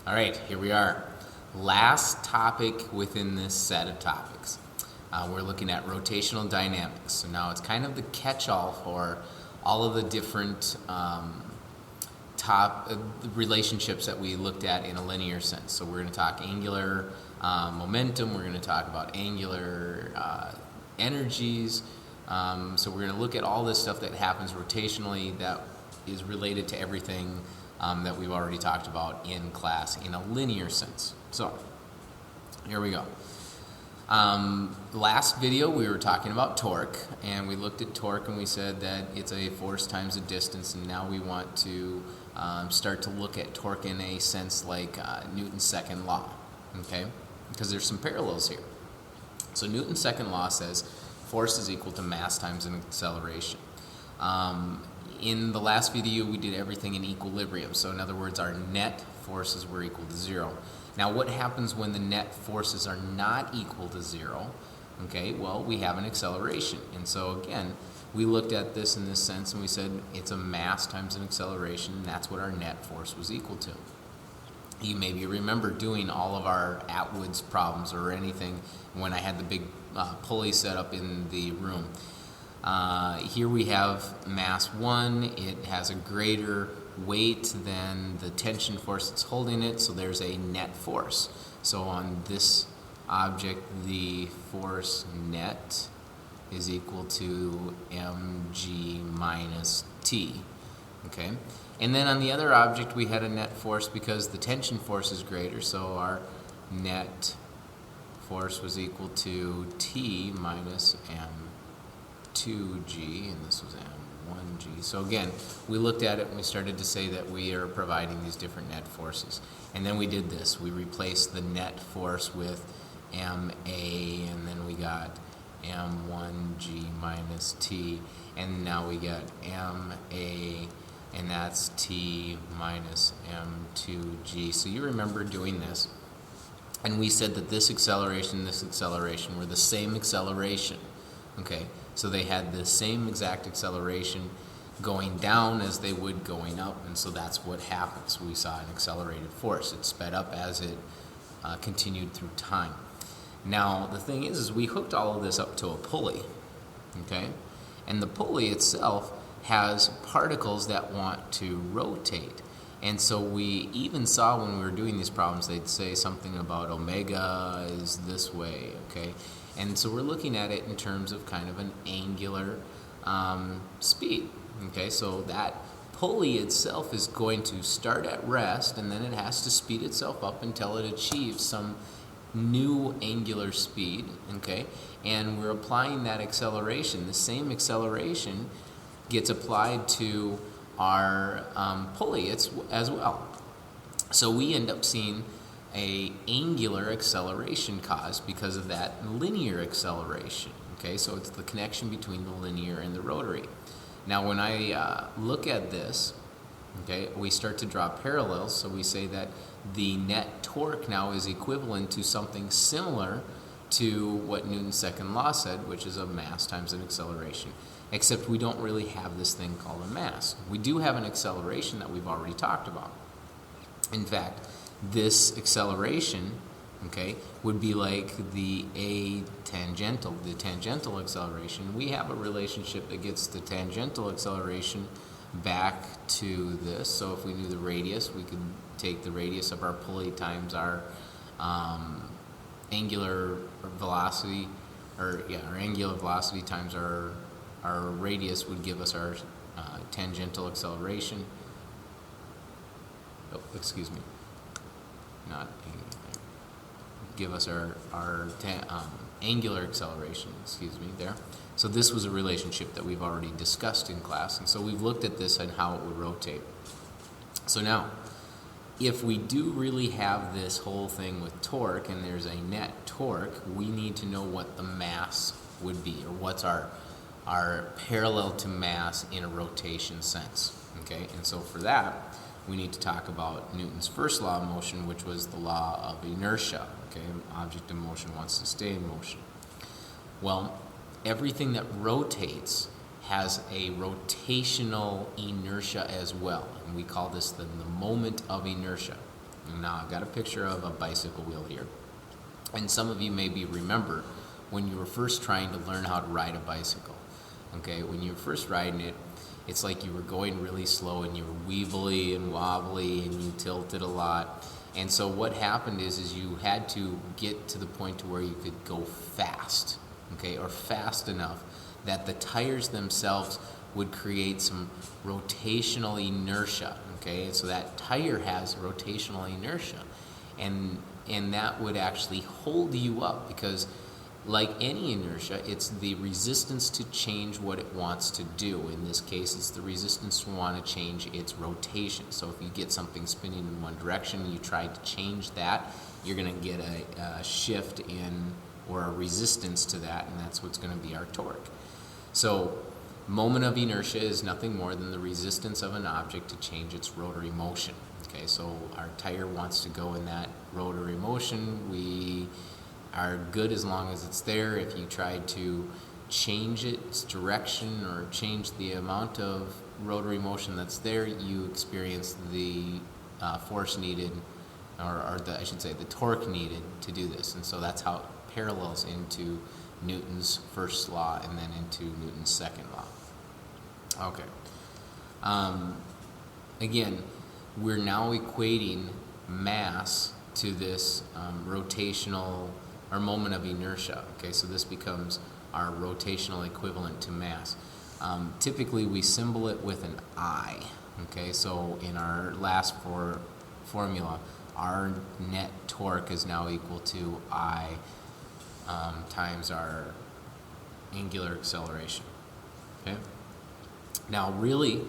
All right, here we are. Last topic within this set of topics. We're looking at rotational dynamics. So now it's kind of the catch-all for all of the different relationships that we looked at in a linear sense. So we're going to talk angular momentum. We're going to talk about angular energies. So we're going to look at all this stuff that happens rotationally that is related to everything that we've already talked about in class in a linear sense. So here we go. Last video we were talking about torque, and we looked at torque and we said that it's a force times a distance, and now we want to start to look at torque in a sense like Newton's second law, okay? Because there's some parallels here. So Newton's second law says force is equal to mass times an acceleration. In the last video, we did everything in equilibrium. So in other words, our net forces were equal to zero. Now, what happens when the net forces are not equal to zero? Okay, well, we have an acceleration. And so again, we looked at this in this sense and we said it's a mass times an acceleration, and that's what our net force was equal to. You maybe remember doing all of our Atwood's problems or anything when I had the big pulley set up in the room. Here we have mass 1. It has a greater weight than the tension force that's holding it, so there's a net force. So on this object, the force net is equal to mg minus t. Okay? And then on the other object, we had a net force because the tension force is greater, so our net force was equal to t minus m2g, and this was m1g. So again, we looked at it and we started to say that we are providing these different net forces. And then we did this. We replaced the net force with ma, and then we got m1g minus t, and now we got ma, and that's t minus m2g. So you remember doing this. And we said that this acceleration were the same acceleration. Okay, so they had the same exact acceleration going down as they would going up, and so that's what happens. We saw an accelerated force. It sped up as it continued through time. Now, the thing is we hooked all of this up to a pulley, okay? And the pulley itself has particles that want to rotate. And so we even saw when we were doing these problems, they'd say something about omega is this way, okay? And so we're looking at it in terms of kind of an angular speed, okay? So that pulley itself is going to start at rest, and then it has to speed itself up until it achieves some new angular speed, okay? And we're applying that acceleration. The same acceleration gets applied to our pulley as well. So we end up seeing a angular acceleration caused because of that linear acceleration. Okay, so it's the connection between the linear and the rotary. Now when I look at this, okay, we start to draw parallels. So we say that the net torque now is equivalent to something similar to what Newton's second law said, which is a mass times an acceleration. Except we don't really have this thing called a mass. We do have an acceleration that we've already talked about. In fact, this acceleration, okay, would be like the tangential acceleration. We have a relationship that gets the tangential acceleration back to this. So if we knew the radius, we could take the radius of our pulley times our angular velocity, our angular velocity times our radius would give us our tangential acceleration. Oh, excuse me. Not give us our angular acceleration, excuse me, there. So this was a relationship that we've already discussed in class, and so we've looked at this and how it would rotate. So now, if we do really have this whole thing with torque and there's a net torque, we need to know what the mass would be, or what's our parallel to mass in a rotation sense, okay? And so for that, we need to talk about Newton's first law of motion, which was the law of inertia, okay? An object in motion wants to stay in motion. Well, everything that rotates has a rotational inertia as well, and we call this the moment of inertia, And now I've got a picture of a bicycle wheel here. And some of you maybe remember when you were first trying to learn how to ride a bicycle. Okay, when you were first riding it, it's like you were going really slow and you were weebly and wobbly and you tilted a lot. And so what happened is you had to get to the point to where you could go fast, okay, or fast enough that the tires themselves would create some rotational inertia, okay? So that tire has rotational inertia, and that would actually hold you up, because like any inertia, it's the resistance to change what it wants to do. In this case, it's the resistance to want to change its rotation. So if you get something spinning in one direction and you try to change that, you're going to get a shift in, or a resistance to that, and that's what's going to be our torque. So moment of inertia is nothing more than the resistance of an object to change its rotary motion. Okay, so our tire wants to go in that rotary motion. We are good as long as it's there. If you try to change its direction or change the amount of rotary motion that's there, you experience the force needed, or I should say the torque needed to do this. And so that's how it parallels into Newton's first law and then into Newton's second law. Okay. Again, we're now equating mass to this rotational, or moment of inertia. Okay, so this becomes our rotational equivalent to mass. Typically, we symbol it with an I. Okay, so in our last formula, our net torque is now equal to I times our angular acceleration. Okay. Now, really,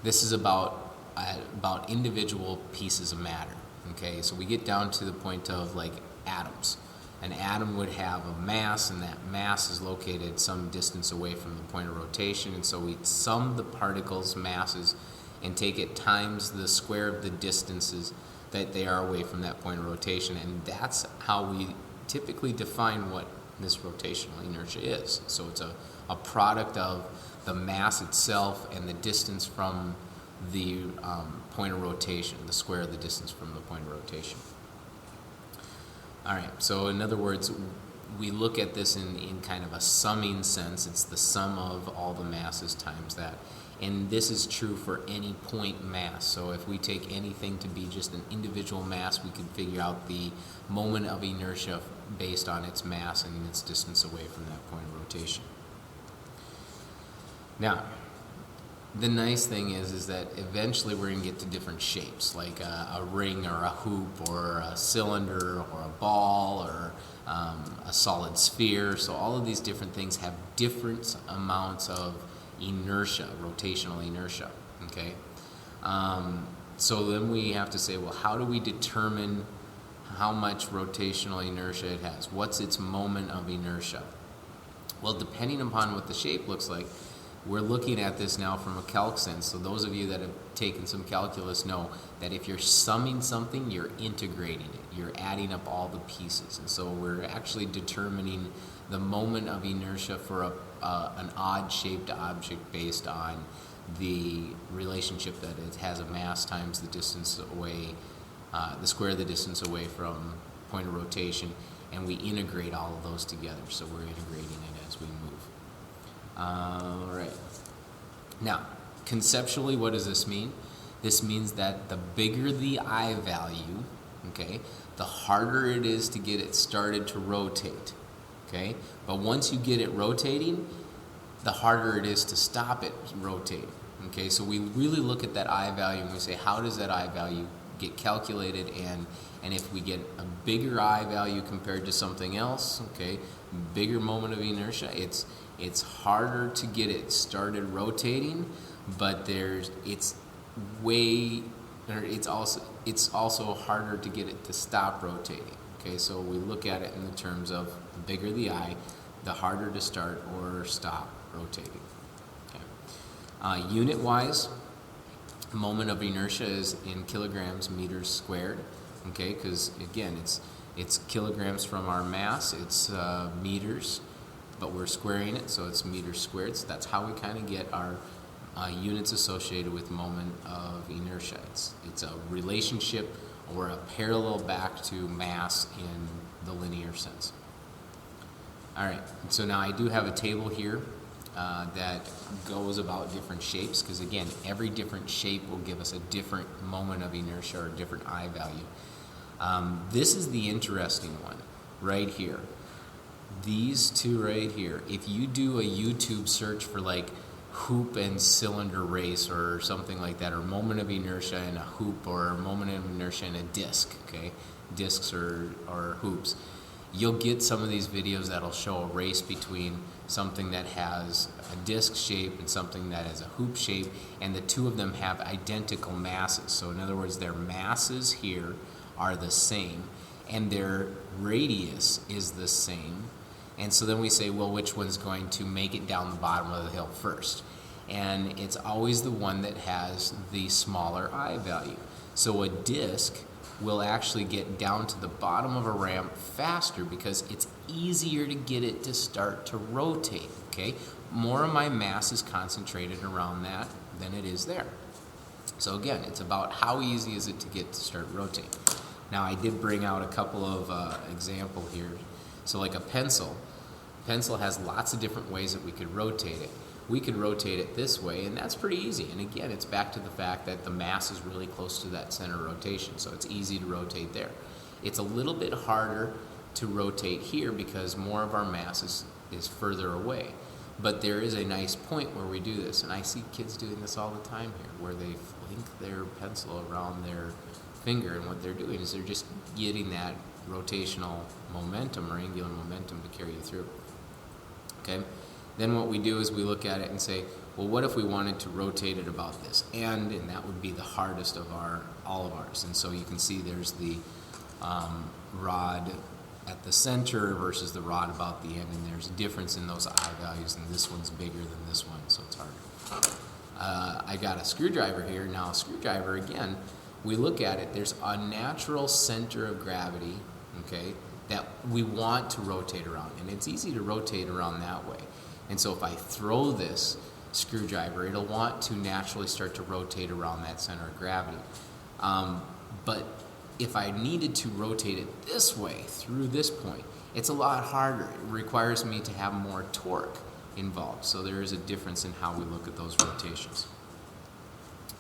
this is about individual pieces of matter. Okay, so we get down to the point of like atoms. An atom would have a mass, and that mass is located some distance away from the point of rotation, and so we sum the particles' masses and take it times the square of the distances that they are away from that point of rotation, and that's how we typically define what this rotational inertia is. So it's a product of the mass itself and the distance from the point of rotation, the square of the distance from the point of rotation. All right, so in other words, we look at this in kind of a summing sense. It's the sum of all the masses times that. And this is true for any point mass. So if we take anything to be just an individual mass, we can figure out the moment of inertia based on its mass and its distance away from that point of rotation. Now, the nice thing is that eventually we're going to get to different shapes, like a ring or a hoop or a cylinder or a ball or a solid sphere. So all of these different things have different amounts of inertia, rotational inertia, okay? So then we have to say, well, how do we determine how much rotational inertia it has? What's its moment of inertia? Well, depending upon what the shape looks like, we're looking at this now from a calc sense. So those of you that have taken some calculus know that if you're summing something, you're integrating it. You're adding up all the pieces. And so we're actually determining the moment of inertia for an odd-shaped object based on the relationship that it has a mass times the distance away, the square of the distance away from point of rotation, and we integrate all of those together. So we're integrating it as we move. All right. Now, conceptually, what does this mean? This means that the bigger the I value, okay, the harder it is to get it started to rotate, okay? But once you get it rotating, the harder it is to stop it rotating, okay? So we really look at that I value and we say, how does that I value get calculated? And if we get a bigger I value compared to something else, okay, bigger moment of inertia, it's harder to get it started rotating, but it's also harder to get it to stop rotating. Okay, so we look at it in the terms of the bigger the I, the harder to start or stop rotating. Okay. Unit-wise, moment of inertia is in kilograms meters squared. Okay, because again, it's kilograms from our mass, it's meters, but we're squaring it, so it's meters squared. So that's how we kind of get our units associated with moment of inertia. It's a relationship or a parallel back to mass in the linear sense. All right, so now I do have a table here that goes about different shapes, because again, every different shape will give us a different moment of inertia or a different I value. This is the interesting one right here. These two right here, if you do a YouTube search for like hoop and cylinder race or something like that, or moment of inertia in a hoop, or moment of inertia in a disc, okay, discs or hoops, you'll get some of these videos that'll show a race between something that has a disc shape and something that has a hoop shape, and the two of them have identical masses. So in other words, their masses here are the same and their radius is the same. And so then we say, well, which one's going to make it down the bottom of the hill first? And it's always the one that has the smaller I value. So a disc will actually get down to the bottom of a ramp faster because it's easier to get it to start to rotate, okay? More of my mass is concentrated around that than it is there. So again, it's about how easy is it to get to start rotating. Now I did bring out a couple of example here. So like a pencil has lots of different ways that we could rotate it. We could rotate it this way, and that's pretty easy. And again, it's back to the fact that the mass is really close to that center rotation, so it's easy to rotate there. It's a little bit harder to rotate here because more of our mass is further away. But there is a nice point where we do this, and I see kids doing this all the time here, where they link their pencil around their finger, and what they're doing is they're just getting that rotational momentum or angular momentum to carry you through. Okay? Then what we do is we look at it and say, well, what if we wanted to rotate it about this end? And that would be the hardest of all of ours. And so you can see there's the rod at the center versus the rod about the end, and there's a difference in those I values, and this one's bigger than this one, so it's harder. I got a screwdriver here. Now a screwdriver, again, we look at it, there's a natural center of gravity, okay, that we want to rotate around, and it's easy to rotate around that way. And so if I throw this screwdriver, it'll want to naturally start to rotate around that center of gravity. But if I needed to rotate it this way, through this point, it's a lot harder. It requires me to have more torque involved. So there is a difference in how we look at those rotations.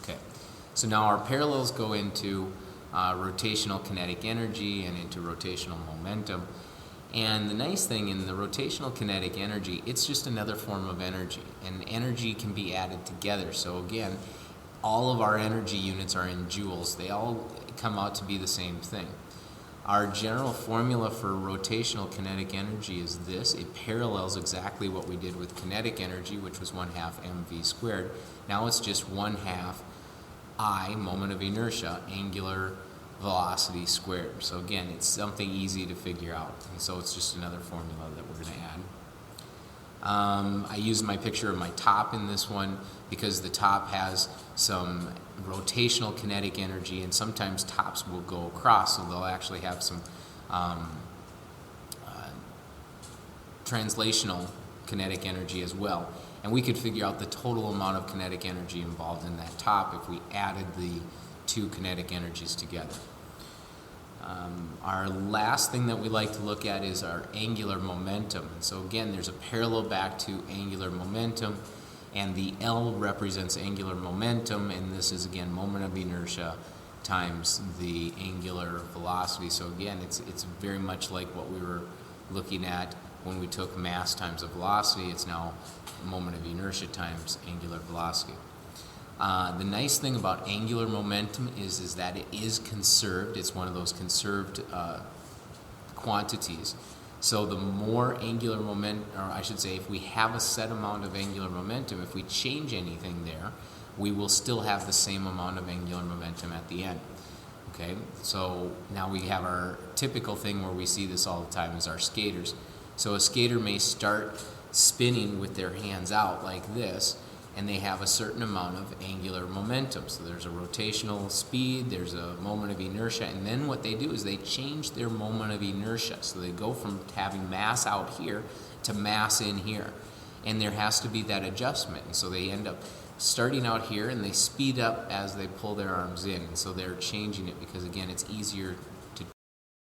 Okay, so now our parallels go into rotational kinetic energy and into rotational momentum. And the nice thing in the rotational kinetic energy, it's just another form of energy, and energy can be added together. So again, all of our energy units are in joules. They all come out to be the same thing. Our general formula for rotational kinetic energy is this. It parallels exactly what we did with kinetic energy, which was 1/2 mv squared. Now it's just 1/2 I, moment of inertia, angular velocity squared. So again, it's something easy to figure out, and so it's just another formula that we're going to add. I used my picture of my top in this one because the top has some rotational kinetic energy, and sometimes tops will go across, so they'll actually have some translational kinetic energy as well. And we could figure out the total amount of kinetic energy involved in that top if we added the two kinetic energies together. Our last thing that we like to look at is our angular momentum. And so again, there's a parallel back to angular momentum, and the L represents angular momentum, and this is again moment of inertia times the angular velocity. So again, it's very much like what we were looking at when we took mass times the velocity. It's now moment of inertia times angular velocity. The nice thing about angular momentum is that it is conserved. It's one of those conserved quantities. So the more angular momentum, or I should say, if we have a set amount of angular momentum, if we change anything there, we will still have the same amount of angular momentum at the end. Okay, so now we have our typical thing where we see this all the time is our skaters. So a skater may start spinning with their hands out like this, and they have a certain amount of angular momentum. So there's a rotational speed, there's a moment of inertia, and then what they do is they change their moment of inertia. So they go from having mass out here to mass in here. And there has to be that adjustment. And so they end up starting out here, and they speed up as they pull their arms in. And so they're changing it because, again, it's easier